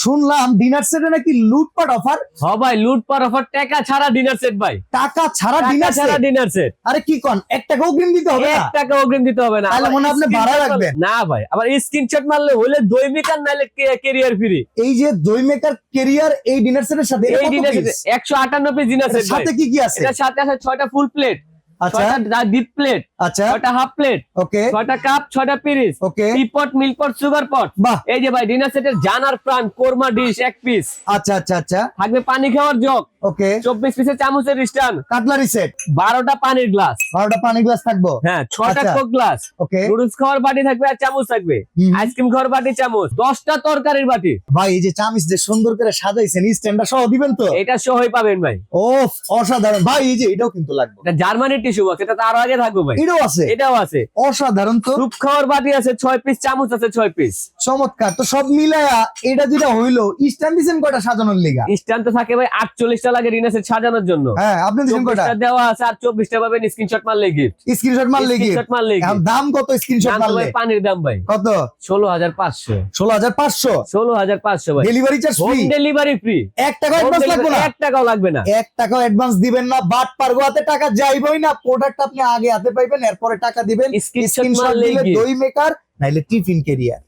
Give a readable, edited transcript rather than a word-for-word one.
শুনলাম ডিনার সেটে নাকি লুটপাট অফার। ভাই লুটপাট অফার, টাকা ছাড়া ডিনার সেট ভাই, টাকা ছাড়া টাকা ডিনার ছাড়া সেট? Dinner set. আরে কি কোন, 1 টাকা অগ্রিম দিতে হবে না? 1 টাকা অগ্রিম দিতে হবে না। তাহলে আবার মনে হয় আপনি ভাড়া screenshot রাখবেন। না ভাই, আবার স্ক্রিনশট মারলে হইলে দৈমিক আর নাইলে ক্যারিয়ার ফ্রি। এই যে দই মেকার কেরিয়ার এই ডিনার সেটের সাথে এটা এই কত dinner set piece? 158 piece dinner set এটার ভাই। সাথে কি কি আছে? এটার সাথে আছে 6টা ফুল প্লেট, আচ্ছা 6টা ডিপ প্লেট, আচ্ছা 6টা হাফ প্লেট, ওকে 6টা কাপ, 6টা পিরিস, ওকে টিপট, মিল্কপট, সুগার পট। বাহ, এই যে ভাই ডিনার সেটের জানার প্রাণ কোরমা ডিশ 1 পিস আচ্ছা আচ্ছা আচ্ছা থাকবে, পানি খাওয়ার জগ, ওকে 24 পিসের চামচের স্ট্যান্ড, কাটলারি সেট, 12টা পানির গ্লাস, 12টা পানি গ্লাস থাকবো। হ্যাঁ 6টা আচ্ছা। কোক গ্লাস, ওকে নুডলস খাওয়ার বাটি থাকবে আর চামচ থাকবে, হুম। আইসক্রিম খাওয়ার বাটি চামচ, 10টা তরকারির বাটি। ভাই এই যে চামিচ যে সুন্দর করে সাজাইছেন, স্ট্যান্ডার সহ দিবেন তো? এটা সহই পাবেন ভাই। ও অসাধারণ ভাই, এই যে এটাও কিন্তু লাগবে। এটা জার্মানির টিস্যু বক্স, এটা তো আরো আগে থাকবে ভাই। এটাও আছে, এটাও আছে, অসাধারণ তো, স্যুপ খাওয়ার বাটি আছে 6 পিস, চামচ আছে 6 পিস। চমৎকার। তো সব মিলায়া এটা যেটা হইলো, স্ট্যান্ড দিছেন কয়টা সাজানোর লিগা? স্ট্যান্ড তো থাকে ভাই 48টা লাগে ডিনার সেট সাজানোর জন্য। হ্যাঁ আপনি দিছেন কয়টা? 24টা দেওয়া আছে আর 24টা পাবেন স্ক্রিনশট মারলে গিফট। স্ক্রিনশট মারলে কি? স্ক্রিনশট মারলে এখন gift। দাম কত স্ক্রিনশট দাম তো মারলে? ভাই পানির দাম ভাই, কত? 16500। 16500। 16500 ভাই, delivery charge home free? Delivery free. 1 টাকা অ্যাডভান্স লাগবে না? 1 টাকাও লাগবে না। 1 টাকাও অ্যাডভান্স দিবেন না, বাট পারগো হাতে টাকা যাইবই না। প্রোডাক্ট আপনি আগে হাতে পাইবেন, এরপরে টাকা দিবেন। স্ক্রিনশট স্ক্রিনশট মারলেই দিলে gift। দই মেকার নাইলে টিফিন কেরিয়ার।